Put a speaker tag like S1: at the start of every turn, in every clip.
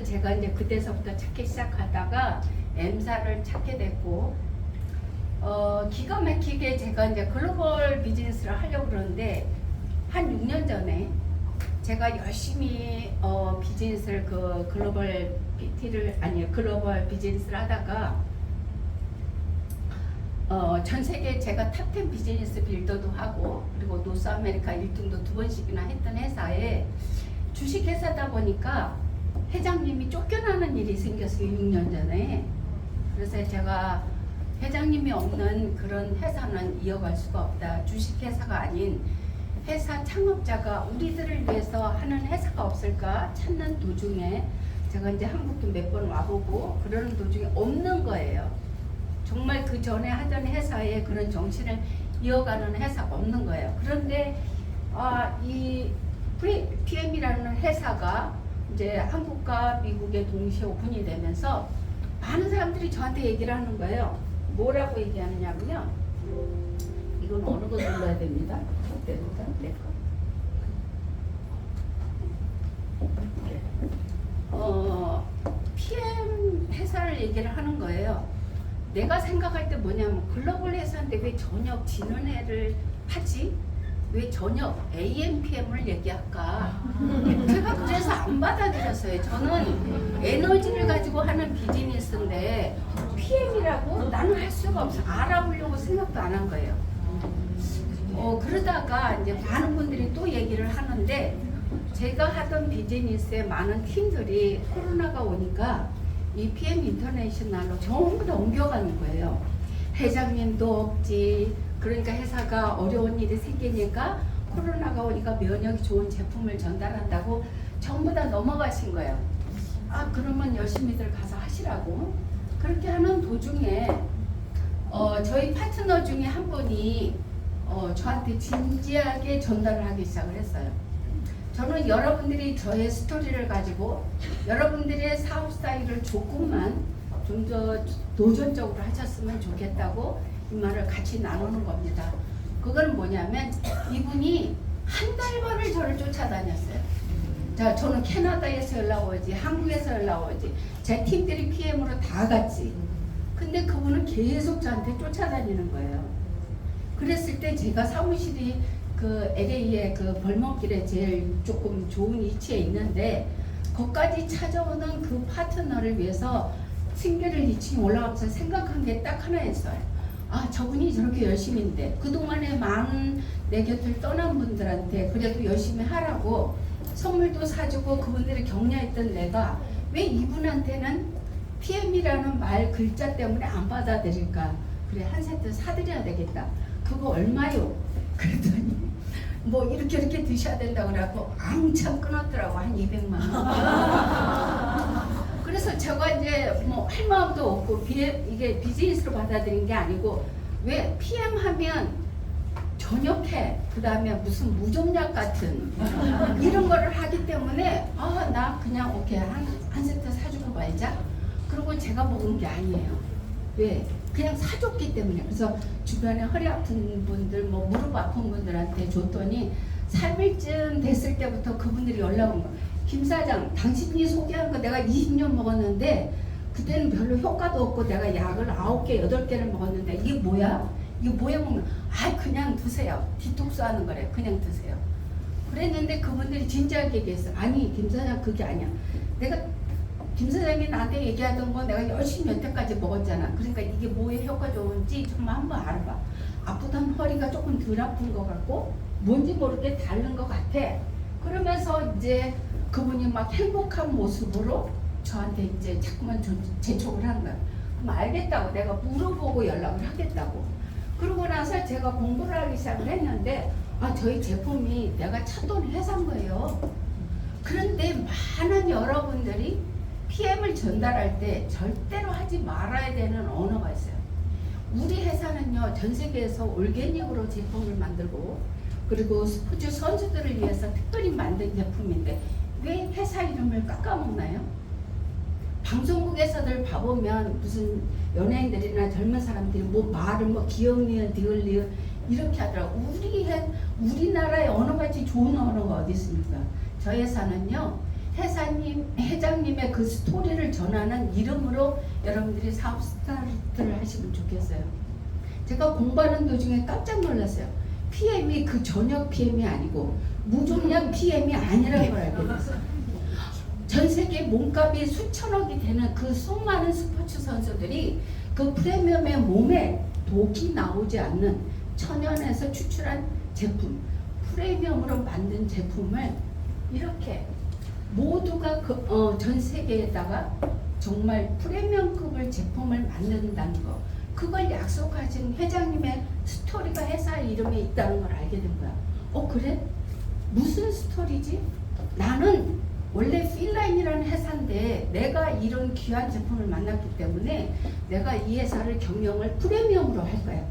S1: 제가 이제 그때서부터 찾기 시작하다가 M사를 찾게 됐고, 기가 막히게 제가 이제 글로벌 비즈니스를 하려고 그러는데 한 6년 전에 제가 열심히 비즈니스를 글로벌 비즈니스를 하다가 전 세계 제가 탑10 비즈니스 빌더도 하고 그리고 노스 아메리카 1등도 2번씩이나 했던 회사에 주식회사다 보니까 회장님이 쫓겨나는 일이 생겼어요. 6년 전에. 그래서 제가 회장님이 없는 그런 회사는 이어갈 수가 없다. 주식회사가 아닌 회사 창업자가 우리들을 위해서 하는 회사가 없을까 찾는 도중에 제가 이제 한국도 몇 번 와보고 그러는 도중에 없는 거예요. 정말 그 전에 하던 회사에 그런 정신을 이어가는 회사가 없는 거예요. 그런데 이 PM이라는 회사가 이제 한국과 미국에 동시에 오픈이 되면서 많은 사람들이 저한테 얘기를 하는 거예요. 뭐라고 얘기하느냐면요. 이건 어느 거 눌러야 됩니다. 내 거. PM 회사를 얘기를 하는 거예요. 내가 생각할 때 뭐냐면 글로벌 회사인데 왜 저녁 지는 애를 하지? 왜 저녁 AM, PM을 얘기할까? 제가 그래서 안 받아들였어요. 저는 에너지를 가지고 하는 비즈니스인데 PM이라고 나는 할 수가 없어. 알아보려고 생각도 안 한 거예요. 그러다가 이제 많은 분들이 또 얘기를 하는데 제가 하던 비즈니스에 많은 팀들이 코로나가 오니까 이 PM 인터내셔널로 전부 다 옮겨가는 거예요. 회장님도 없지. 그러니까 회사가 어려운 일이 생기니까 코로나가 오니까 면역이 좋은 제품을 전달한다고 전부 다 넘어가신 거예요. 그러면 열심히들 가서 하시라고. 그렇게 하는 도중에 저희 파트너 중에 한 분이 저한테 진지하게 전달을 하기 시작을 했어요. 저는 여러분들이 저의 스토리를 가지고 여러분들의 사업 스타일을 조금만 좀 더 도전적으로 하셨으면 좋겠다고 이 말을 같이 나누는 겁니다. 그건 뭐냐면 이분이 한 달 반을 저를 쫓아다녔어요. 자, 저는 캐나다에서 연락 오지, 한국에서 연락 오지, 제 팀들이 PM으로 다 갔지. 근데 그분은 계속 저한테 쫓아다니는 거예요. 그랬을 때 제가 사무실이 그 LA의 그 벌목길에 제일 조금 좋은 위치에 있는데 거기까지 찾아오는 그 파트너를 위해서 층계를 2층에 올라가면서 생각한 게 딱 하나였어요. 저분이 저렇게 열심히인데 그동안에 많은 내 곁을 떠난 분들한테 그래도 열심히 하라고 선물도 사주고 그분들이 격려했던 내가 왜 이분한테는 PM이라는 말 글자 때문에 안 받아들일까? 그래, 한 세트 사드려야 되겠다. 그거 얼마요? 그랬더니 뭐 이렇게 드셔야 된다고 그래갖고 앙창 끊었더라고. 한 200만 원. 그래서 제가 이제 뭐 할 마음도 없고 이게 비즈니스로 받아들인 게 아니고 왜 PM 하면 저녁해 그 다음에 무슨 무좀약 같은 이런 거를 하기 때문에 나 그냥 오케이 한 세트 사주고 말자. 그리고 제가 먹은 게 아니에요. 왜? 그냥 사줬기 때문에. 그래서 주변에 허리 아픈 분들, 뭐 무릎 아픈 분들한테 줬더니 3일쯤 됐을 때부터 그분들이 연락 온 거예요. 김 사장, 당신이 소개한 거 내가 20년 먹었는데 그때는 별로 효과도 없고 내가 약을 9개, 8개를 먹었는데 이게 뭐야? 이거 뭐야 먹는? 그냥 드세요. 디톡스 하는 거래. 그냥 드세요. 그랬는데 그분들이 진지하게 얘기했어. 아니, 김 사장 그게 아니야. 내가 김 사장이 나한테 얘기하던 거 내가 열심히 여태까지 먹었잖아. 그러니까 이게 뭐에 효과 좋은지 정말 한번 알아봐. 아프던 허리가 조금 덜 아픈 것 같고 뭔지 모르게 다른 것 같아. 그러면서 이제 그분이 막 행복한 모습으로 저한테 이제 자꾸만 재촉을 하는 거야. 그럼 알겠다고 내가 물어보고 연락을 하겠다고. 그러고 나서 제가 공부를 하기 시작을 했는데 저희 제품이 내가 찾던 회사인 거예요. 그런데 많은 여러분들이 PM을 전달할 때 절대로 하지 말아야 되는 언어가 있어요. 우리 회사는요, 전 세계에서 올게닉으로 제품을 만들고 그리고 스포츠 선수들을 위해서 특별히 만든 제품인데 왜 회사 이름을 깎아먹나요? 방송국에서들 봐보면 무슨 연예인들이나 젊은 사람들이 뭐 말을 뭐 기억니은, 디을니은 이렇게 하더라고. 우리나라의 언어같이 좋은 언어가 어디 있습니까? 저희 회사는요, 회장님의 그 스토리를 전하는 이름으로 여러분들이 사업 스타트를 하시면 좋겠어요. 제가 공부하는 도중에 깜짝 놀랐어요. PM이 그 저녁 PM이 아니고 무종량 PM이 아니라는 걸 알게 됐어요. 전 세계 몸값이 수천억이 되는 그 수많은 스포츠 선수들이 그 프리미엄의 몸에 독이 나오지 않는 천연에서 추출한 제품, 프리미엄으로 만든 제품을 이렇게 모두가 전 세계에다가 정말 프리미엄급을 제품을 만든다는 거, 그걸 약속하신 회장님의 스토리가 회사 이름에 있다는 걸 알게 된 거야. 그래? 무슨 스토리지? 나는 원래 필라인이라는 회사인데 내가 이런 귀한 제품을 만났기 때문에 내가 이 회사를 경영을 프리미엄으로 할 거야.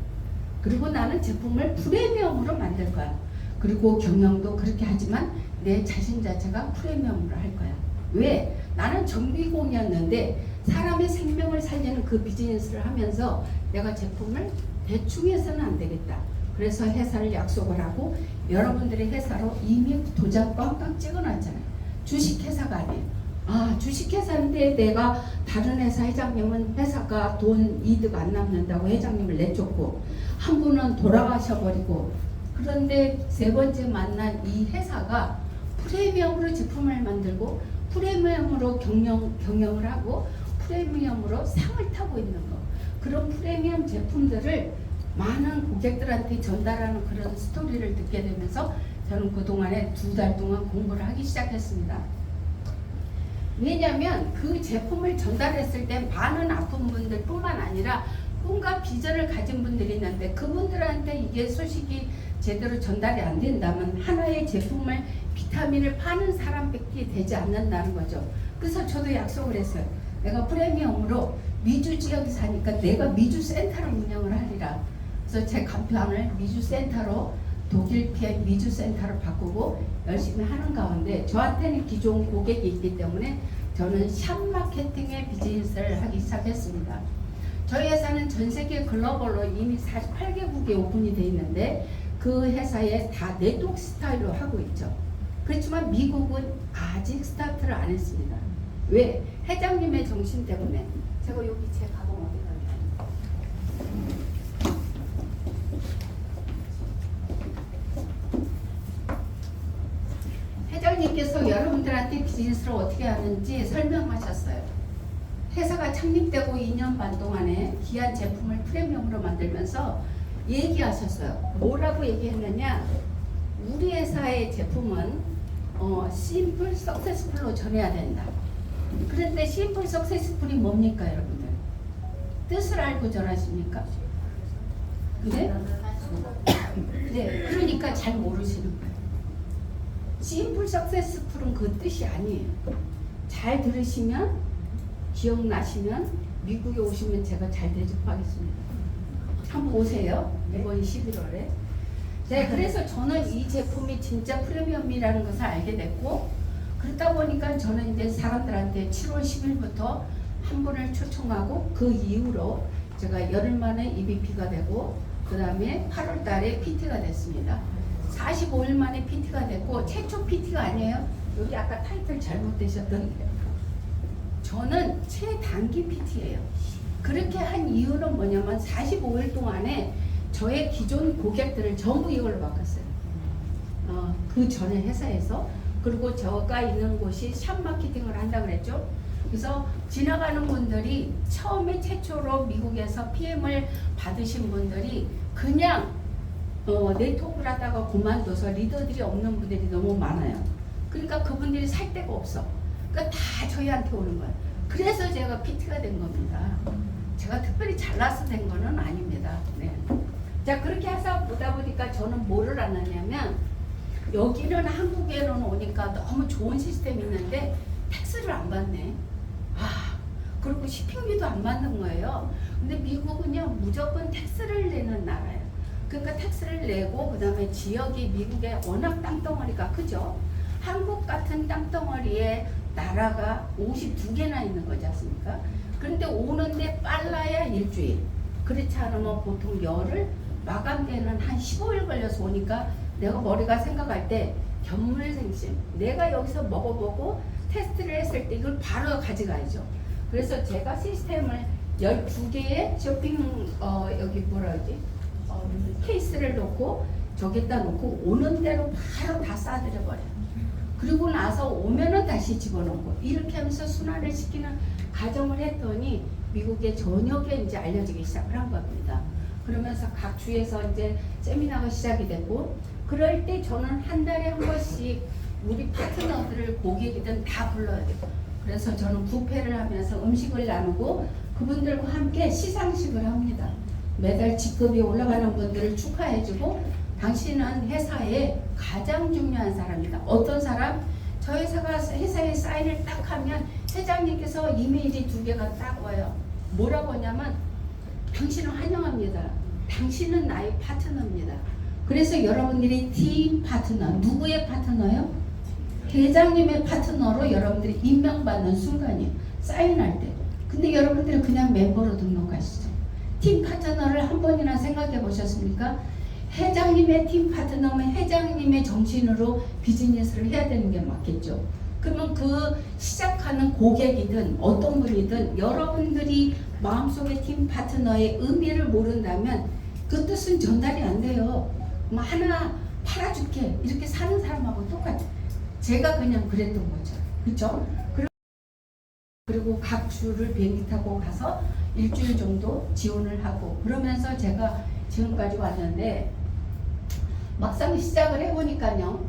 S1: 그리고 나는 제품을 프리미엄으로 만들 거야. 그리고 경영도 그렇게 하지만 내 자신 자체가 프리미엄으로 할 거야. 왜? 나는 정비공이었는데 사람의 생명을 살리는 그 비즈니스를 하면서 내가 제품을 대충 해서는 안 되겠다. 그래서 회사를 약속을 하고 여러분들의 회사로 이미 도장 꽝꽝 찍어놨잖아요. 주식회사가 아니에요. 주식회사인데 내가 다른 회사 회장님은 회사가 돈 이득 안 남는다고 회장님을 내쫓고 한 분은 돌아가셔버리고, 그런데 세 번째 만난 이 회사가 프리미엄으로 제품을 만들고 프리미엄으로 경영을 하고 프리미엄으로 상을 타고 있는 거, 그런 프리미엄 제품들을 많은 고객들한테 전달하는 그런 스토리를 듣게 되면서 저는 그동안에 2달 동안 공부를 하기 시작했습니다. 왜냐하면 그 제품을 전달했을 때 많은 아픈 분들 뿐만 아니라 꿈과 비전을 가진 분들이 있는데 그분들한테 이게 소식이 제대로 전달이 안 된다면 하나의 제품을 비타민을 파는 사람밖에 되지 않는다는 거죠. 그래서 저도 약속을 했어요. 내가 프리미엄으로 미주 지역에 사니까 내가 미주 센터를 운영을 하리라. 그래서 제 간판을 미주 센터로, 독일 PM 미주 센터로 바꾸고 열심히 하는 가운데 저한테는 기존 고객이 있기 때문에 저는 샵 마케팅의 비즈니스를 하기 시작했습니다. 저희 회사는 전 세계 글로벌로 이미 48개국에 오픈이 돼 있는데 그 회사에 다 네트워크 스타일로 하고 있죠. 그렇지만 미국은 아직 스타트를 안 했습니다. 왜? 회장님의 정신 때문에. 제가 여기 제 가방 어디 가냐? 회장님께서 여러분들한테 비즈니스를 어떻게 하는지 설명하셨어요. 회사가 창립되고 2년 반 동안에 귀한 제품을 프리미엄으로 만들면서 얘기하셨어요. 뭐라고 얘기했느냐? 우리 회사의 제품은 심플 석세스풀로 전해야 된다. 그런데 심플 석세스풀이 뭡니까, 여러분들? 뜻을 알고 전하십니까? 네? 네, 그러니까 잘 모르시는 거예요. 심플 석세스풀은 그 뜻이 아니에요. 잘 들으시면, 기억나시면 미국에 오시면 제가 잘 대접하겠습니다. 한번 오세요. 이번 11월에. 네, 그래서 저는 이 제품이 진짜 프리미엄이라는 것을 알게 됐고, 그러다 보니까 저는 이제 사람들한테 7월 10일부터 한 분을 초청하고 그 이후로 제가 열흘 만에 EVP가 되고 그 다음에 8월 달에 PT가 됐습니다. 45일 만에 PT가 됐고 최초 PT가 아니에요. 여기 아까 타이틀 잘못되셨던데 저는 최단기 PT예요. 그렇게 한 이유는 뭐냐면 45일 동안에 저의 기존 고객들을 전부 이걸로 바꿨어요. 그 전에 회사에서. 그리고 저가 있는 곳이 샵 마케팅을 한다고 그랬죠. 그래서 지나가는 분들이 처음에 최초로 미국에서 PM을 받으신 분들이 그냥 네트워크를 하다가 그만둬서 리더들이 없는 분들이 너무 많아요. 그러니까 그분들이 살 데가 없어. 그러니까 다 저희한테 오는 거예요. 그래서 제가 PT가 된 겁니다. 제가 특별히 잘나서 된 거는 아닙니다. 네. 자, 그렇게 해서 보다 보니까 저는 뭐를 안 하냐면 여기는 한국에는 오니까 너무 좋은 시스템이 있는데 텍스를 안 받네. 그리고 쇼핑비도 안 받는 거예요. 근데 미국은요 무조건 텍스를 내는 나라예요. 그러니까 텍스를 내고 그 다음에 지역이 미국에 워낙 땅덩어리가 크죠. 한국 같은 땅덩어리에 나라가 52개나 있는 거지 않습니까? 그런데 오는데 빨라야 일주일. 그렇지 않으면 보통 열흘, 마감되는 한 15일 걸려서 오니까 내가 머리가 생각할 때 견물생심, 내가 여기서 먹어보고 테스트를 했을 때 이걸 바로 가져가야죠. 그래서 제가 시스템을 12개의 쇼핑 여기 뭐라 그러지? 케이스를 놓고 저기다 놓고 오는 대로 바로 다 싸들여 버려요. 그리고 나서 오면은 다시 집어넣고 이렇게 하면서 순환을 시키는 가정을 했더니 미국의 전역에 이제 알려지기 시작을 한 겁니다. 그러면서 각 주에서 이제 세미나가 시작이 됐고, 그럴 때 저는 한 달에 한 번씩 우리 파트너들을 고객이든 다 불러야 돼요. 그래서 저는 뷔페를 하면서 음식을 나누고 그분들과 함께 시상식을 합니다. 매달 직급이 올라가는 분들을 축하해주고, 당신은 회사의 가장 중요한 사람이다. 어떤 사람? 저 회사가 회사에 사인을 딱 하면 회장님께서 이메일이 2개가 딱 와요. 뭐라고 하냐면 당신을 환영합니다. 당신은 나의 파트너입니다. 그래서 여러분들이 팀 파트너, 누구의 파트너요? 회장님의 파트너로 여러분들이 임명받는 순간이에요. 사인할 때. 근데 여러분들이 그냥 멤버로 등록하시죠. 팀 파트너를 한 번이나 생각해 보셨습니까? 회장님의 팀 파트너면 회장님의 정신으로 비즈니스를 해야 되는 게 맞겠죠. 그러면 그 시작하는 고객이든 어떤 분이든 여러분들이 마음속에 팀 파트너의 의미를 모른다면 그 뜻은 전달이 안 돼요. 뭐 하나 팔아줄게 이렇게 사는 사람하고 똑같아. 제가 그냥 그랬던 거죠. 그렇죠? 그리고 각 주를 비행기 타고 가서 일주일 정도 지원을 하고 그러면서 제가 지금까지 왔는데, 막상 시작을 해보니까요,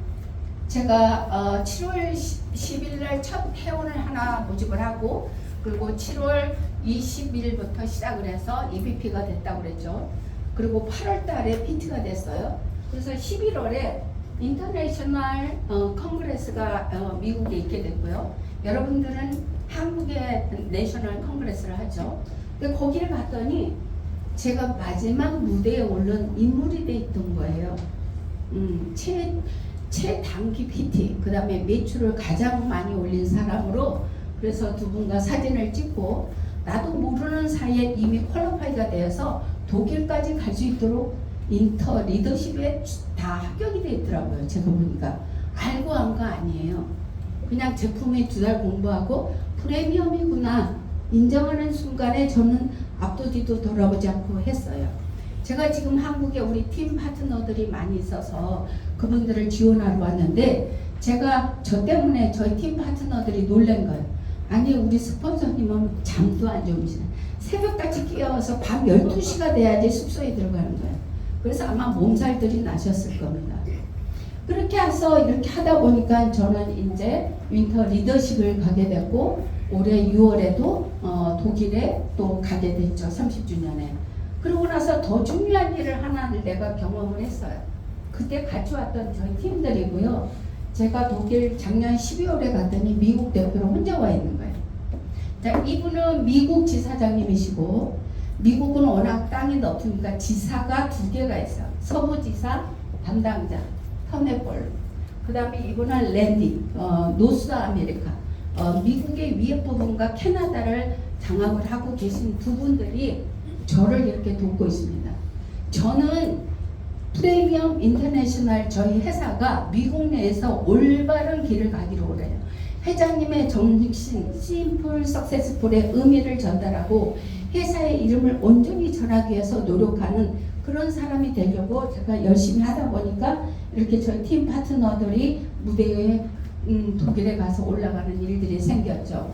S1: 제가 7월 10일 날 첫 회원을 하나 모집을 하고, 그리고 7월 20일부터 시작을 해서 EVP가 됐다고 그랬죠. 그리고 8월 달에 PT가 됐어요. 그래서 11월에 인터내셔널 컨그레스가 미국에 있게 됐고요. 여러분들은 한국의 내셔널 컨그레스를 하죠. 근데 거기를 갔더니 제가 마지막 무대에 오른 인물이 돼 있던 거예요. 최단기 PT, 그 다음에 매출을 가장 많이 올린 사람으로, 그래서 두 분과 사진을 찍고, 나도 모르는 사이에 이미 퀄리파이가 되어서 독일까지 갈 수 있도록 인터 리더십에 다 합격이 돼 있더라고요. 제가 보니까 알고 한 거 아니에요. 그냥 제품에 2달 공부하고 프리미엄이구나 인정하는 순간에 저는 앞도 뒤도 돌아보지 않고 했어요. 제가 지금 한국에 우리 팀 파트너들이 많이 있어서 그분들을 지원하러 왔는데, 제가 저 때문에 저희 팀 파트너들이 놀란 거예요. 아니 우리 스폰서님은 잠도 안 주무시네. 새벽같이 깨어서 밤 12시가 돼야지 숙소에 들어가는 거예요. 그래서 아마 몸살들이 나셨을 겁니다. 그렇게 해서 이렇게 하다 보니까 저는 이제 윈터 리더십을 가게 됐고, 올해 6월에도 독일에 또 가게 됐죠. 30주년에. 그러고 나서 더 중요한 일을 하나를 내가 경험을 했어요. 그때 같이 왔던 저희 팀들이고요. 제가 독일 작년 12월에 갔더니 미국 대표로 혼자 와 있는 거예요. 자, 이분은 미국 지사장님이시고, 미국은 워낙 땅이 넓으니까 지사가 2개가 있어요. 서부지사 담당자 터네볼. 그 다음에 이분은 랜디 노스 아메리카 미국의 위에 부분과 캐나다를 장악을 하고 계신 두 분들이 저를 이렇게 돕고 있습니다. 저는 프리미엄 인터내셔널 저희 회사가 미국 내에서 올바른 길을 가기로 그래요. 회장님의 정신 심플 석세스풀의 의미를 전달하고 회사의 이름을 온전히 전하기 위해서 노력하는 그런 사람이 되려고 제가 열심히 하다 보니까 이렇게 저희 팀 파트너들이 무대에 독일에 가서 올라가는 일들이 생겼죠.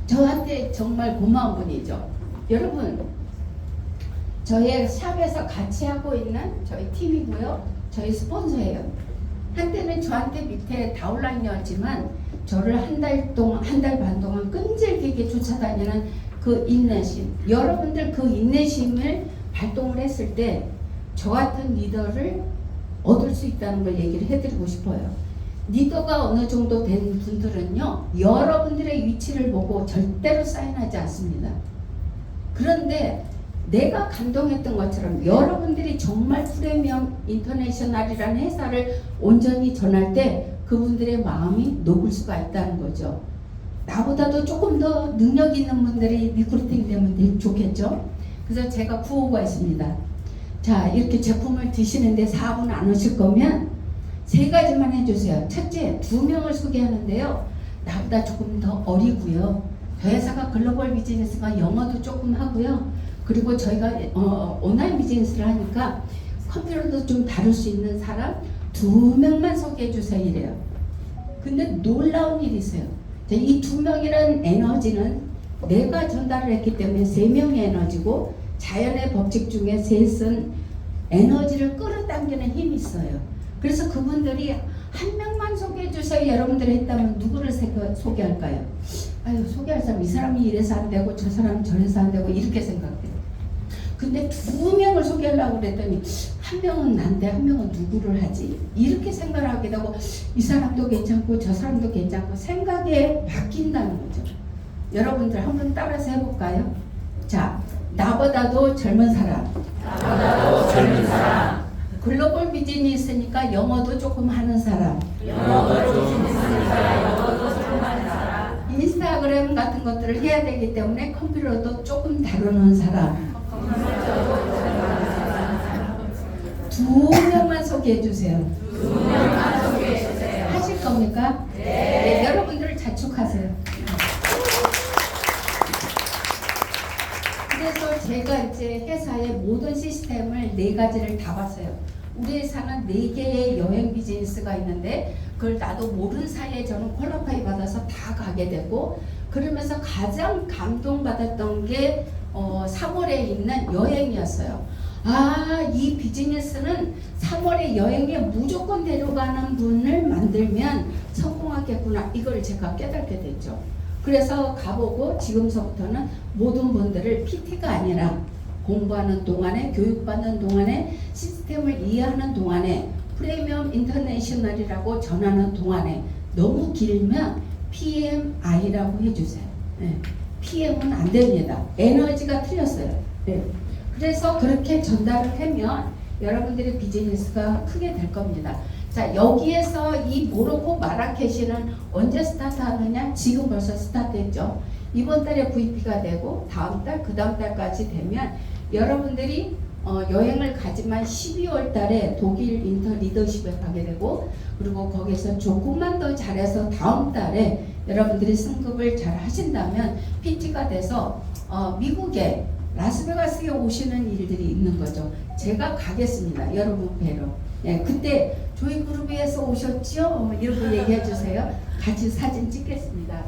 S1: 저한테 정말 고마운 분이죠. 여러분, 저희 샵에서 같이 하고 있는 저희 팀이고요. 저희 스폰서예요. 한때는 저한테 밑에 다운라인이었지만 저를 한 달 반 동안 끈질기게 쫓아다니는 그 인내심, 여러분들 그 인내심을 발동을 했을 때 저 같은 리더를 얻을 수 있다는 걸 얘기를 해드리고 싶어요. 리더가 어느 정도 된 분들은요, 여러분들의 위치를 보고 절대로 사인하지 않습니다. 그런데 내가 감동했던 것처럼 여러분들이 정말 프리미엄 인터내셔널이라는 회사를 온전히 전할 때 그분들의 마음이 녹을 수가 있다는 거죠. 나보다도 조금 더 능력 있는 분들이 리크루팅 되면 좋겠죠. 그래서 제가 구호가 있습니다. 자, 이렇게 제품을 드시는데 4분 안 오실 거면 세 가지만 해주세요. 첫째, 2명을 소개하는데요. 나보다 조금 더 어리고요. 저희 회사가 글로벌 비즈니스가 영어도 조금 하고요. 그리고 저희가 온라인 비즈니스를 하니까 컴퓨터도 좀 다룰 수 있는 사람 2명만 소개해 주세요 이래요. 근데 놀라운 일이 있어요. 이 2명이라는 에너지는 내가 전달을 했기 때문에 3명의 에너지고 자연의 법칙 중에 셋은 에너지를 끌어당기는 힘이 있어요. 그래서 그분들이 한 명만 소개해 주세요 여러분들이 했다면 누구를 소개할까요? 아유, 소개할 사람, 이 사람이 이래서 안 되고 저 사람이 저래서 안 되고 이렇게 생각해요. 근데 2명을 소개하려고 그랬더니 한 명은 난데 한 명은 누구를 하지? 이렇게 생각을 하게 되고 이 사람도 괜찮고 저 사람도 괜찮고 생각이 바뀐다는 거죠. 여러분들 한번 따라서 해볼까요? 자, 나보다도 젊은 사람.
S2: 나보다도 젊은 사람.
S1: 글로벌 비즈니스니까 영어도 조금 하는 사람.
S2: 영어도 좀 있으니까 영어도 조금 하는 사람.
S1: 인스타그램 같은 것들을 해야 되기 때문에 컴퓨터도 조금 다루는 사람. 2명만 소개해 주세요.
S2: 2명만 소개해 주세요.
S1: 하실 겁니까? 네, 여러분들 자축하세요. 그래서 제가 이제 회사의 모든 시스템을 4가지를 다 봤어요. 우리 회사는 4개의 여행 비즈니스가 있는데 그걸 나도 모르는 사이에 저는 퀄리파이 받아서 다 가게 되고 그러면서 가장 감동받았던 게 3월에 있는 여행이었어요. 아, 이 비즈니스는 3월에 여행에 무조건 데려가는 분을 만들면 성공하겠구나. 이걸 제가 깨닫게 됐죠. 그래서 가보고 지금서부터는 모든 분들을 PT가 아니라 공부하는 동안에 교육받는 동안에 시스템을 이해하는 동안에 프리미엄 인터내셔널이라고 전하는 동안에 너무 길면 PMI라고 해주세요. 네. PM은 안 됩니다. 에너지가 틀렸어요. 네. 그래서 그렇게 전달을 하면 여러분들의 비즈니스가 크게 될 겁니다. 자, 여기에서 이 모로코 마라케시는 언제 스타트하느냐? 지금 벌써 스타트했죠. 이번 달에 VP가 되고 다음 달, 그 다음 달까지 되면 여러분들이 여행을 가지만 12월 달에 독일 인터 리더십에 가게 되고 그리고 거기서 조금만 더 잘해서 다음 달에 여러분들이 승급을 잘 하신다면 PT가 돼서 미국에 라스베가스에 오시는 일들이 있는 거죠. 제가 가겠습니다. 여러분 뵈러. 네, 그때 저희 그룹에서 오셨죠? 이렇게 얘기해 주세요. 같이 사진 찍겠습니다.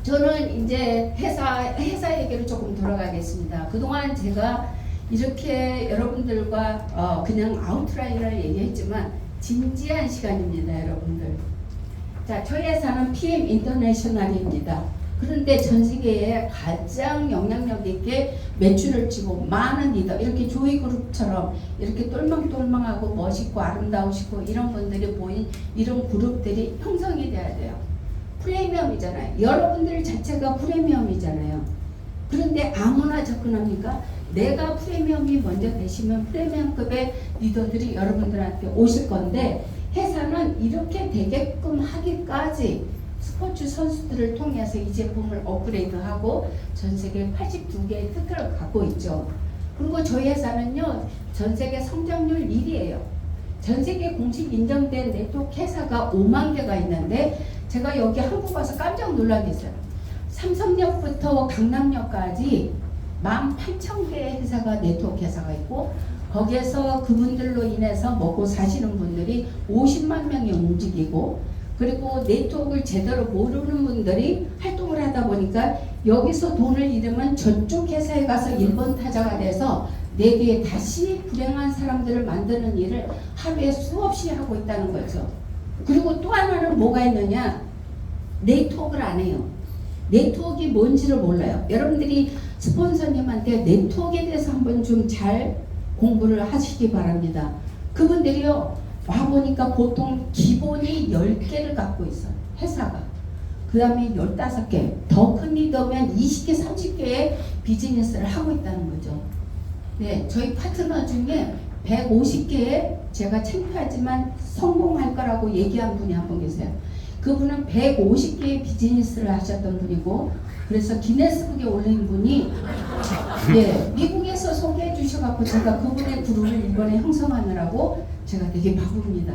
S1: 저는 이제 회사 얘기로 조금 돌아가겠습니다. 그동안 제가 이렇게 여러분들과 그냥 아웃라인을 얘기했지만 진지한 시간입니다, 여러분들. 자, 저희 회사는 PM 인터내셔널입니다. 그런데 전 세계에 가장 영향력 있게 매출을 치고 많은 리더, 이렇게 조이그룹처럼 이렇게 똘망똘망하고 멋있고 아름다우시고 이런 분들이 모인 이런 그룹들이 형성이 돼야 돼요. 프리미엄이잖아요. 여러분들 자체가 프리미엄이잖아요. 그런데 아무나 접근합니까? 내가 프리미엄이 먼저 되시면 프리미엄급의 리더들이 여러분들한테 오실 건데 회사는 이렇게 되게끔 하기까지 스포츠 선수들을 통해서 이 제품을 업그레이드하고 전 세계 82개의 특허를 갖고 있죠. 그리고 저희 회사는요, 전 세계 성장률 1위예요. 전 세계 공식 인정된 네트워크 회사가 5만 개가 있는데 제가 여기 한국 와서 깜짝 놀라겠어요. 삼성역부터 강남역까지 18,000개의 회사가 네트워크 회사가 있고 거기에서 그분들로 인해서 먹고 사시는 분들이 50만 명이 움직이고 그리고 네트워크를 제대로 모르는 분들이 활동을 하다 보니까 여기서 돈을 잃으면 저쪽 회사에 가서 1번 타자가 돼서 내게 다시 불행한 사람들을 만드는 일을 하루에 수없이 하고 있다는 거죠. 그리고 또 하나는 뭐가 있느냐? 네트워크를 안 해요. 네트워크가 뭔지를 몰라요. 여러분들이 스폰서님한테 네트워크에 대해서 한번 좀 잘 공부를 하시기 바랍니다. 그분들이요, 와보니까 보통 기본이 10개를 갖고 있어요. 회사가. 그 다음에 15개, 더 큰 리더면 20개, 30개의 비즈니스를 하고 있다는 거죠. 네, 저희 파트너 중에 150개의 제가 창피하지만 성공할 거라고 얘기한 분이 한 분 계세요. 그분은 150개의 비즈니스를 하셨던 분이고 그래서 기네스북에 올린 분이 예, 미국에서 소개해 주셔갖고 제가 그분의 그룹을 이번에 형성하느라고 제가 되게 바쁩니다.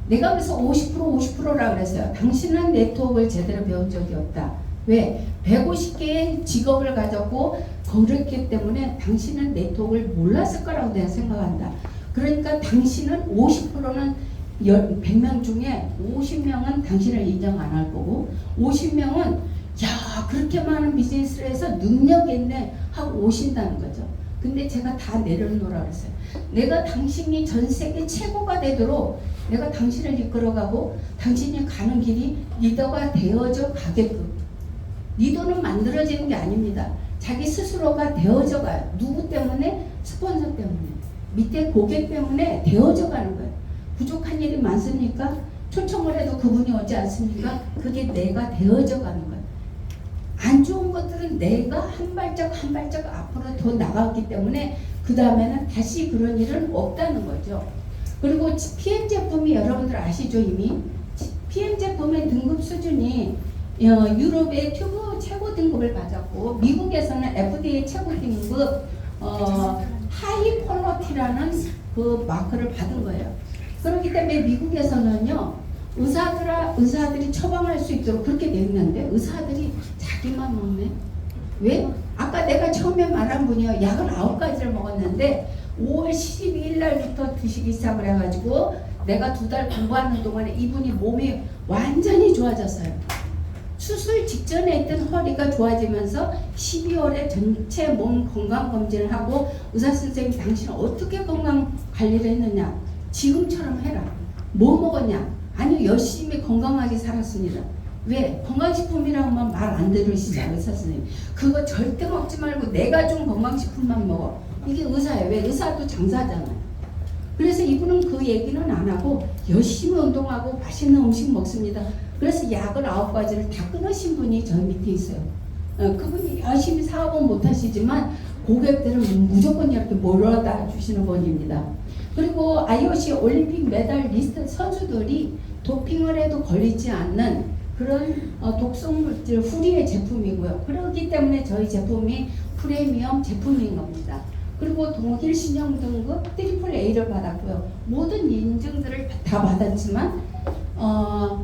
S1: 내가 그래서 50%라 그랬어요. 당신은 네트워크를 제대로 배운 적이 없다. 왜? 150개의 직업을 가졌고 그렇기 때문에 당신은 네트워크를 몰랐을 거라고 내가 생각한다. 그러니까 당신은 50%는 100명 중에 50명은 당신을 인정 안 할 거고 50명은 야 그렇게 많은 비즈니스를 해서 능력 있네 하고 오신다는 거죠. 근데 제가 다 내려놓으라 그랬어요. 내가 당신이 전 세계 최고가 되도록 내가 당신을 이끌어가고 당신이 가는 길이 리더가 되어져 가게끔. 리더는 만들어지는 게 아닙니다. 자기 스스로가 되어져 가요. 누구 때문에? 스폰서 때문에. 밑에 고객 때문에 되어져 가는 거예요. 부족한 일이 많습니까? 초청을 해도 그분이 오지 않습니까? 그게 내가 되어져 가는 거예요. 안 좋은 것들은 내가 한 발짝 한 발짝 앞으로 더 나갔기 때문에 그 다음에는 다시 그런 일은 없다는 거죠. 그리고 PM 제품이 여러분들 아시죠 이미? PM 제품의 등급 수준이 유럽의 튜브 최고 등급을 받았고 미국에서는 FDA 최고 등급 하이 퀄러티라는 그 마크를 받은 거예요. 그렇기 때문에 미국에서는요 의사들이 처방할 수 있도록 그렇게 돼 있는데 의사들이 자기만 먹네. 왜? 아까 내가 처음에 말한 분이요 약을 9가지를 먹었는데 5월 12일 날부터 드시기 시작을 해가지고 내가 2달 공부하는 동안에 이분이 몸이 완전히 좋아졌어요. 수술 직전에 있던 허리가 좋아지면서 12월에 전체 몸 건강검진을 하고 의사선생님이 당신은 어떻게 건강관리를 했느냐 지금처럼 해라. 뭐 먹었냐? 아니 열심히 건강하게 살았습니다. 왜? 건강식품이라고만 말 안 들으시죠 의사선생님. 그거 절대 먹지 말고 내가 준 건강식품만 먹어. 이게 의사예요. 왜? 의사도 장사잖아요. 그래서 이분은 그 얘기는 안 하고 열심히 운동하고 맛있는 음식 먹습니다. 그래서 약을 9가지를 다 끊으신 분이 저 밑에 있어요. 그분이 열심히 사업은 못하시지만 고객들은 무조건 이렇게 몰아다 주시는 분입니다. 그리고 IOC 올림픽 메달리스트 선수들이 도핑을 해도 걸리지 않는 그런 독성물질 후리의 제품이고요. 그렇기 때문에 저희 제품이 프리미엄 제품인 겁니다. 그리고 독일 신용 등급 트리플 A를 받았고요. 모든 인증들을 다 받았지만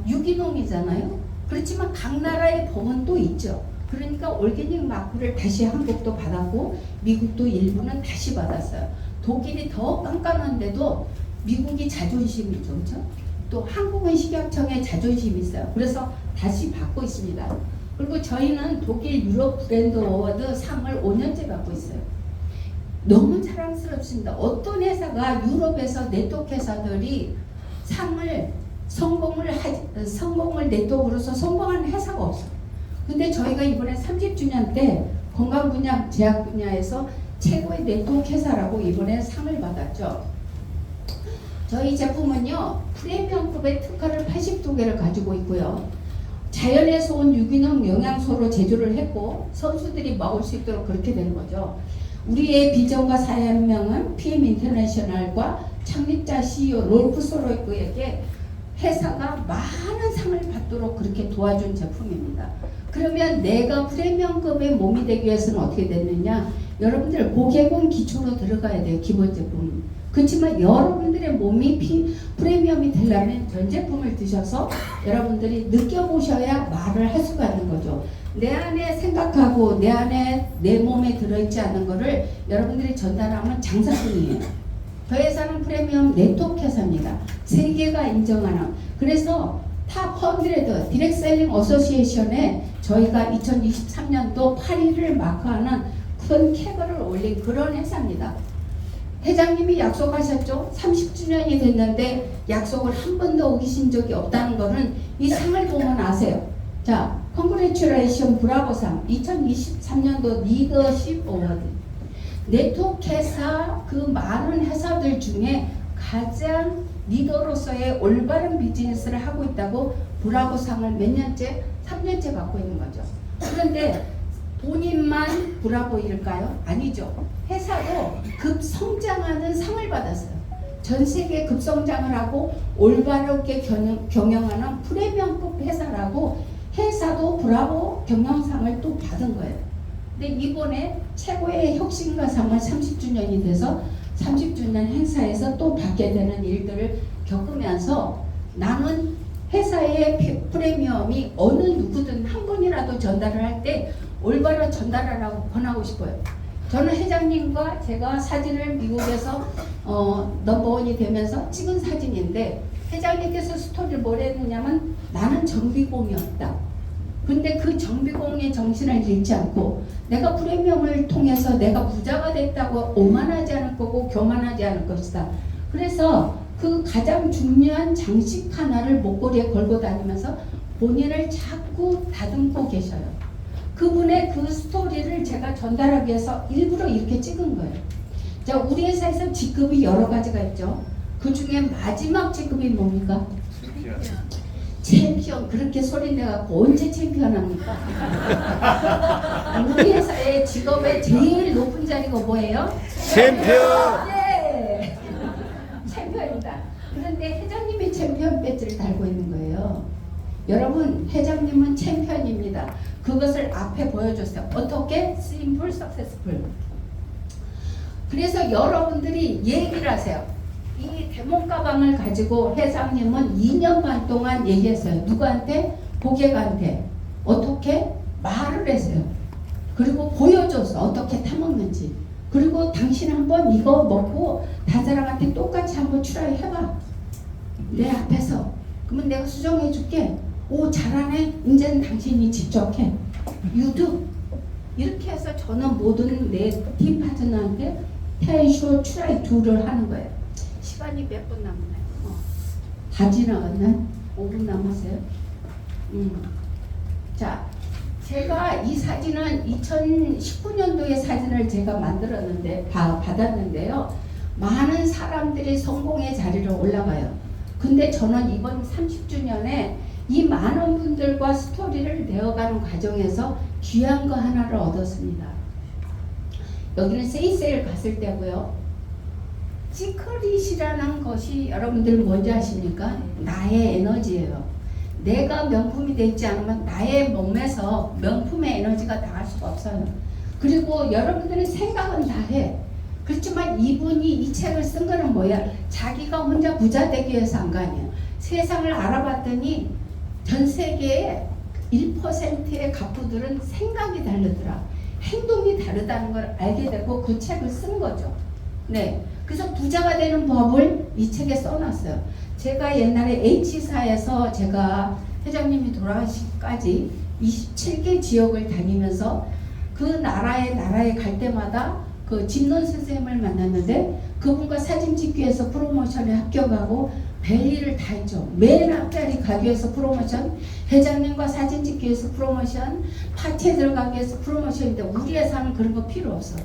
S1: 유기농이잖아요. 그렇지만 각 나라의 법은 또 있죠. 그러니까 올게닉 마크를 다시 한국도 받았고 미국도 일부는 다시 받았어요. 독일이 더 깐깐한데도 미국이 자존심이죠. 그렇죠? 또 한국은 식약청에 자존심이 있어요. 그래서 다시 받고 있습니다. 그리고 저희는 독일 유럽 브랜드 어워드 상을 5년째 받고 있어요. 너무 자랑스럽습니다. 어떤 회사가 유럽에서 네트워크 회사들이 상을 성공을 네트워크로서 성공한 회사가 없어요. 근데 저희가 이번에 30주년 때 건강 분야, 제약 분야에서 최고의 네트워크 회사라고 이번에 상을 받았죠. 저희 제품은요 프리미엄급의 특허를 82개를 가지고 있고요. 자연에서 온 유기농 영양소로 제조를 했고 선수들이 먹을 수 있도록 그렇게 된 거죠. 우리의 비전과 사명은 PM 인터내셔널과 창립자 CEO 롤프 소로이크에게 회사가 많은 상을 받도록 그렇게 도와준 제품입니다. 그러면 내가 프리미엄급의 몸이 되기 위해서는 어떻게 됐느냐? 여러분들 고객은 기초로 들어가야 돼요. 기본 제품. 그렇지만 여러분들의 몸이 프리미엄이 되려면 전 제품을 드셔서 여러분들이 느껴보셔야 말을 할 수가 있는 거죠. 내 안에 생각하고 내 안에 내 몸에 들어있지 않은 거를 여러분들이 전달하면 장사꾼이에요. 저 회사는 프리미엄 네트워크 회사입니다. 세계가 인정하는. 그래서 탑 100 디렉트 셀링 어소시에이션에 저희가 2023년도 8위를 마크하는 큰 캐거를 올린 그런 회사입니다. 회장님이 약속하셨죠? 30주년이 됐는데 약속을 한 번도 어기신 적이 없다는 거는 이 상을 보면 아세요. 자, 컨그레츄레이션 브라보상 2023년도 리더십 어워드. 네트워크 회사 그 많은 회사들 중에 가장 리더로서의 올바른 비즈니스를 하고 있다고 브라보상을 몇 년째? 3년째 받고 있는 거죠. 그런데 본인만 브라보일까요? 아니죠. 회사도 급성장하는 상을 받았어요. 전 세계 급성장을 하고 올바르게 경영하는 프리미엄급 회사라고 회사도 브라보 경영상을 또 받은 거예요. 근데 이번에 최고의 혁신가상을 30주년이 돼서 30주년 행사에서 또 받게 되는 일들을 겪으면서 나는 회사의 프리미엄이 어느 누구든 한 번이라도 전달을 할 때 올바로 전달하라고 권하고 싶어요. 저는 회장님과 제가 사진을 미국에서 넘버원이 되면서 찍은 사진인데 회장님께서 스토리를 뭘 했느냐면 나는 정비공이었다. 근데 그 정비공의 정신을 잃지 않고 내가 프리미엄을 통해서 내가 부자가 됐다고 오만하지 않을 거고 교만하지 않을 것이다. 그래서 그 가장 중요한 장식 하나를 목걸이에 걸고 다니면서 본인을 자꾸 다듬고 계셔요. 그분의 그 스토리를 제가 전달하기 위해서 일부러 이렇게 찍은 거예요. 자, 우리 회사에서 직급이 여러 가지가 있죠. 그 중에 마지막 직급이 뭡니까? 챔피언. 그렇게 소리 내갖고 언제 챔피언 합니까? 우리 회사의 직업의 제일 높은 자리가 뭐예요?
S3: 챔피언!
S1: 네. 챔피언이다. 그런데 회장님이 챔피언 배지를 달고 있는 거예요. 여러분, 회장님은 챔피언입니다. 그것을 앞에 보여줬어요. 어떻게? Simple, successful. 그래서 여러분들이 얘기를 하세요. 이 대목 가방을 가지고 회장님은 2년 반 동안 얘기했어요. 누구한테? 고객한테. 어떻게? 말을 했어요. 그리고 보여줬어. 어떻게 타먹는지. 그리고 당신 한번 이거 먹고 다른 사람한테 똑같이 한번 트라이 해봐. 내 앞에서. 그러면 내가 수정해 줄게. 오, 잘하네. 이제는 당신이 직접 해. You do. 이렇게 해서 저는 모든 내 팀 파트너한테 tell, show, try, do를 하는 거예요. 시간이 몇 분 남았나요? 다 지나갔나요? 5분 남았어요? 자, 제가 이 사진은 2019년도의 사진을 제가 만들었는데 받았는데요. 많은 사람들이 성공의 자리로 올라가요. 근데 저는 이번 30주년에 이 많은 분들과 스토리를 내어가는 과정에서 귀한 거 하나를 얻었습니다. 여기는 세이세일 갔을 때고요. 시크릿이라는 것이 여러분들 뭔지 아십니까? 나의 에너지예요. 내가 명품이 되지 않으면 나의 몸에서 명품의 에너지가 나갈 수가 없어요. 그리고 여러분들의 생각은 다 해. 그렇지만 이분이 이 책을 쓴 거는 뭐야? 자기가 혼자 부자 되기 위해서 한 거 아니에요. 세상을 알아봤더니 전 세계의 1%의 갑부들은 생각이 다르더라. 행동이 다르다는 걸 알게 되고 그 책을 쓴 거죠. 네. 그래서 부자가 되는 법을 이 책에 써놨어요. 제가 옛날에 H사에서 제가 회장님이 돌아가시기까지 27개 지역을 다니면서 그 나라에 갈 때마다 그 진론 선생님을 만났는데 그분과 사진 찍기 위해서 프로모션에 합격하고 별일을 다 했죠. 맨 앞자리 가기 위해서 프로모션, 회장님과 사진 찍기 위해서 프로모션, 파티에 들어가기 위해서 프로모션인데 우리 회사는 그런 거 필요 없어.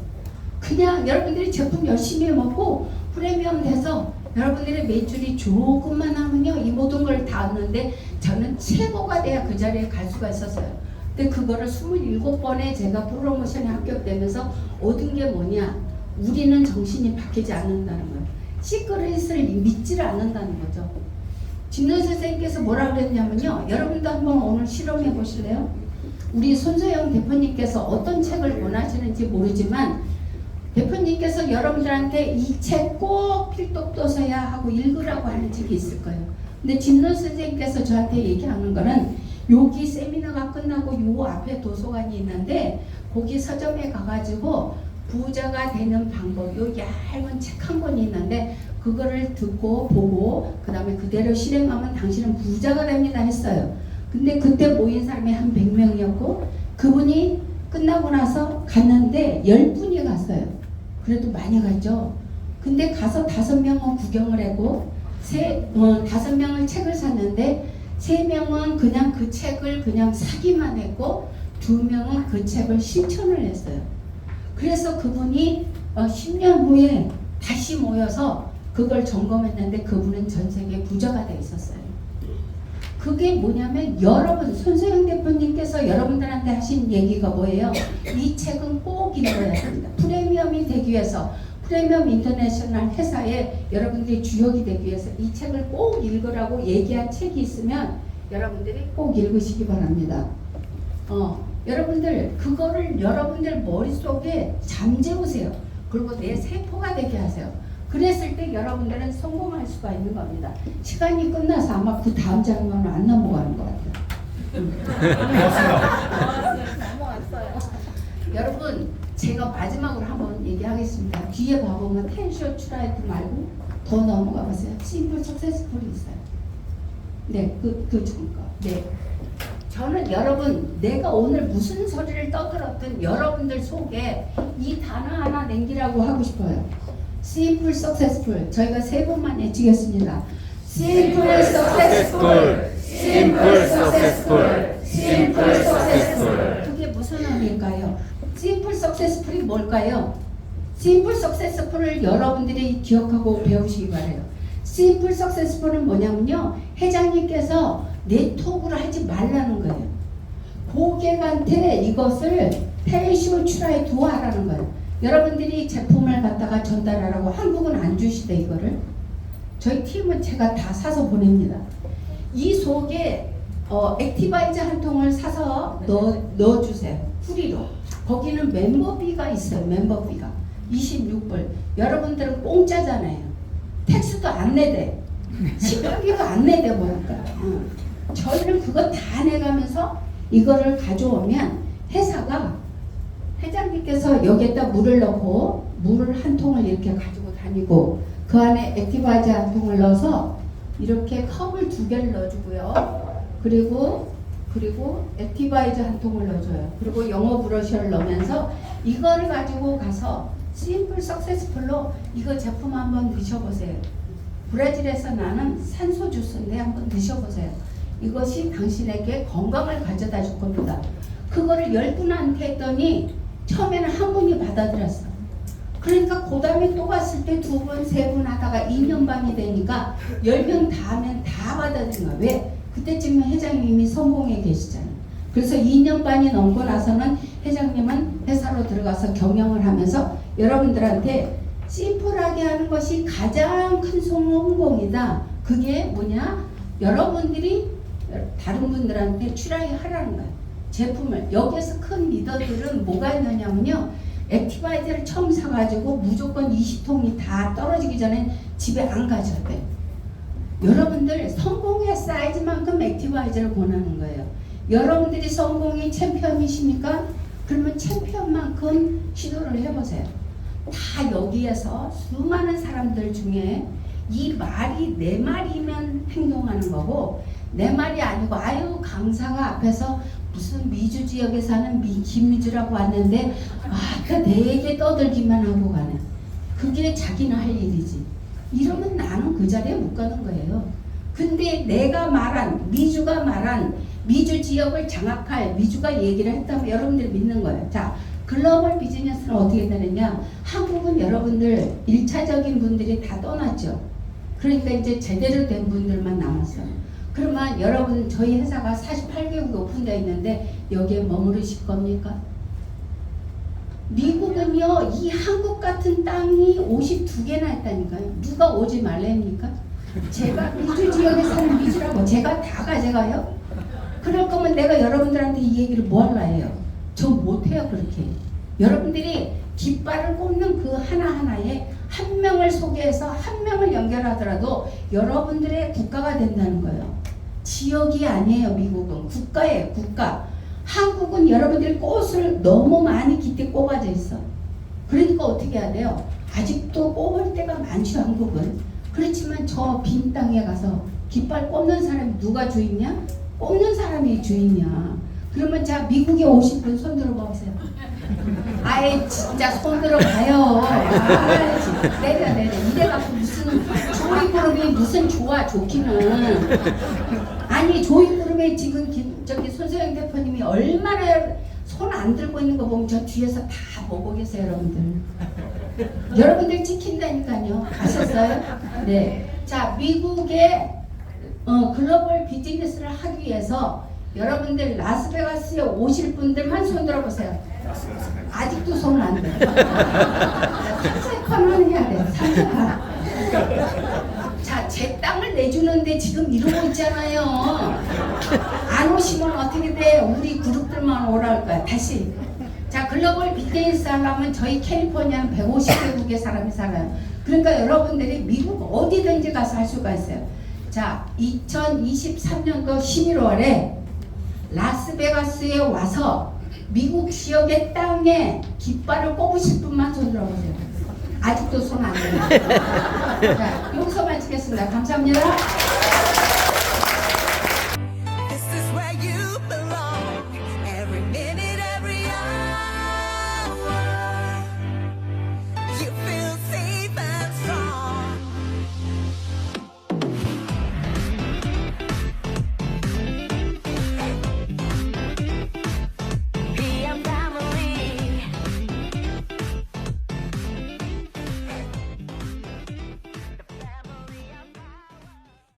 S1: 그냥 여러분들이 제품 열심히 먹고 프리미엄 돼서 여러분들의 매출이 조금만 하면요 이 모든 걸 다 얻는데 저는 최고가 돼야 그 자리에 갈 수가 있었어요. 근데 그거를 27번에 제가 프로모션에 합격되면서 얻은 게 뭐냐? 우리는 정신이 바뀌지 않는다는 거예요. 시크릿을 믿지를 않는다는 거죠. 진노 선생님께서 뭐라 그랬냐면요. 여러분도 한번 오늘 실험해 보실래요? 우리 손소영 대표님께서 어떤 책을 원하시는지 모르지만 대표님께서 여러분들한테 이 책 꼭 필독도서야 하고 읽으라고 하는 책이 있을 거예요. 근데 진노 선생님께서 저한테 얘기하는 거는 여기 세미나가 끝나고 요 앞에 도서관이 있는데 거기 서점에 가가지고 부자가 되는 방법 요 얇은 책 한 권이 있는데 그거를 듣고 보고 그 다음에 그대로 실행하면 당신은 부자가 됩니다 했어요. 근데 그때 모인 사람이 한 100명이었고 그분이 끝나고 나서 갔는데 10분이 갔어요. 그래도 많이 갔죠. 근데 가서 5명은 구경을 하고 5명을 책을 샀는데 3명은 그냥 그 책을 그냥 사기만 했고 2명은 그 책을 실천을 했어요. 그래서 그분이 10년 후에 다시 모여서 그걸 점검했는데 그분은 전 세계 부자가 돼 있었어요. 그게 뭐냐면 여러분 손소영 대표님께서 여러분들한테 하신 얘기가 뭐예요? 이 책은 꼭 읽어야 됩니다. 프리미엄이 되기 위해서 프리미엄 인터내셔널 회사에 여러분들이 주역이 되기 위해서 이 책을 꼭 읽으라고 얘기한 책이 있으면 여러분들이 꼭 읽으시기 바랍니다. 여러분들 그거를 여러분들 머릿속에 잠재우세요. 그리고 내 세포가 되게 하세요. 그랬을 때 여러분들은 성공할 수가 있는 겁니다. 시간이 끝나서 아마 그 다음 장면은 안 넘어가는 것 같아요. 여러분 제가 마지막으로 한번 얘기하겠습니다. 뒤에 봐보면 텐쇼 추라이트 말고 더 넘어가 보세요. 심플 석세스풀이 있어요. 네, 그 좋은 거. 네. 저는 여러분 내가 오늘 무슨 소리를 떠들었든 여러분들 속에 이 단어 하나 남기라고 하고 싶어요. Simple Successful. 저희가 세 번만 외치겠습니다. Simple Successful. Simple Successful. Simple Successful. 그게 무슨 의미일까요? Simple Successful이 뭘까요? Simple Successful을 여러분들이 기억하고 배우시기 바래요. Simple Successful은 뭐냐면요. 회장님께서 네트워크를 하지 말라는 거예요. 고객한테 이것을 페이쇼 추라이 도와라는 거예요. 여러분들이 제품을 갖다가 전달하라고 한국은 안 주시대 이거를. 저희 팀은 제가 다 사서 보냅니다. 이 속에 액티바이저 한 통을 사서 넣어주세요. 프리로. 거기는 멤버비가 있어요. 멤버비가 26불. 여러분들은 공짜잖아요. 택스도 안 내대. 식당비도 안 내대 보니까. 저희는 그거 다 내가면서 이거를 가져오면 회사가 회장님께서 여기에다 물을 넣고 물을 한 통을 이렇게 가지고 다니고 그 안에 액티바이저 한 통을 넣어서 이렇게 컵을 2개를 넣어주고요. 그리고 액티바이저 한 통을 넣어줘요. 그리고 영어 브러셔를 넣으면서 이거를 가지고 가서 심플 석세스풀로 이거 제품 한번 드셔보세요. 브라질에서 나는 산소 주스인데 한번 드셔보세요. 이것이 당신에게 건강을 가져다 줄 겁니다. 그거를 10분한테 했더니 처음에는 한 분이 받아들였어. 그러니까 그 다음에 또 갔을 때 2분, 3분 하다가 2년 반이 되니까 10명 다 하면 다 받아들인 거야. 왜? 그때쯤에 회장님이 성공해 계시잖아요. 그래서 2년 반이 넘고 나서는 회장님은 회사로 들어가서 경영을 하면서 여러분들한테 심플하게 하는 것이 가장 큰 성공이다. 그게 뭐냐? 여러분들이 다른 분들한테 추라이 하라는 거예요. 제품을. 여기에서 큰 리더들은 뭐가 있느냐면요. 액티바이저를 처음 사가지고 무조건 20통이 다 떨어지기 전에 집에 안 가져야 돼. 여러분들 성공의 사이즈만큼 액티바이저를 권하는 거예요. 여러분들이 성공의 챔피언이십니까? 그러면 챔피언만큼 시도를 해보세요. 다 여기에서 수많은 사람들 중에 이 말이 내 말이면 행동하는 거고 내 말이 아니고 아유 강사가 앞에서 무슨 미주 지역에 사는 김미주라고 왔는데 내 얘기 떠들기만 하고 가네. 그게 자기는 할 일이지. 이러면 나는 그 자리에 못 가는 거예요. 근데 내가 말한 미주가 말한 미주 지역을 장악할 미주가 얘기를 했다면 여러분들이 믿는 거예요. 자, 글로벌 비즈니스는 어떻게 되느냐? 한국은 여러분들 1차적인 분들이 다 떠났죠. 그러니까 이제 제대로 된 분들만 남았어요. 그러면 여러분 저희 회사가 48개국에 오픈되어 있는데 여기에 머무르실 겁니까? 미국은요 이 한국 같은 땅이 52개나 있다니까요. 누가 오지 말랍니까? 제가 미주 지역에 사는 미주라고 제가 다 가져가요? 그럴 거면 내가 여러분들한테 이 얘기를 뭐 하려 해요? 저 못해요 그렇게. 여러분들이 깃발을 꼽는 그 하나하나에 한 명을 소개해서 한 명을 연결하더라도 여러분들의 국가가 된다는 거예요. 지역이 아니에요. 미국은 국가예요. 국가. 한국은 여러분들이 꽃을 너무 많이 깃대 꼽아져 있어. 그러니까 어떻게 해야 돼요? 아직도 꼽을 때가 많죠. 한국은. 그렇지만 저 빈 땅에 가서 깃발 꼽는 사람이 누가 주인이냐? 꼽는 사람이 주인이야. 그러면 자 미국에 오신 분 손 들어보세요. 아예 진짜 손 들어봐요. 내려 이래갖고 무슨 조이 그룹이 무슨 좋기는. 아니 조이 그룹에 지금 저기 손소영 대표님이 얼마나 손 안 들고 있는 거 보면 저 뒤에서 다 보고 계세요 여러분들. 여러분들 찍힌다니까요. 아셨어요? 네. 자 미국의 글로벌 비즈니스를 하기 위해서 여러분들 라스베가스에 오실 분들만 손 들어보세요. 아직도 손 안 돼. 3세판은 해야 돼. 3세판. 자, 제 땅을 내주는데 지금 이러고 있잖아요. 안 오시면 어떻게 돼? 우리 그룹들만 오랄 거야. 다시. 자, 글로벌 비즈니스 하려면 저희 캘리포니아는 150개국의 사람이 살아요. 그러니까 여러분들이 미국 어디든지 가서 할 수가 있어요. 자, 2023년도 11월에 라스베가스에 와서 미국 지역의 땅에 깃발을 꼽으실 분만 손 들어보세요. 아직도 손 안 들어요. 자, 여기서 마치겠습니다. 감사합니다.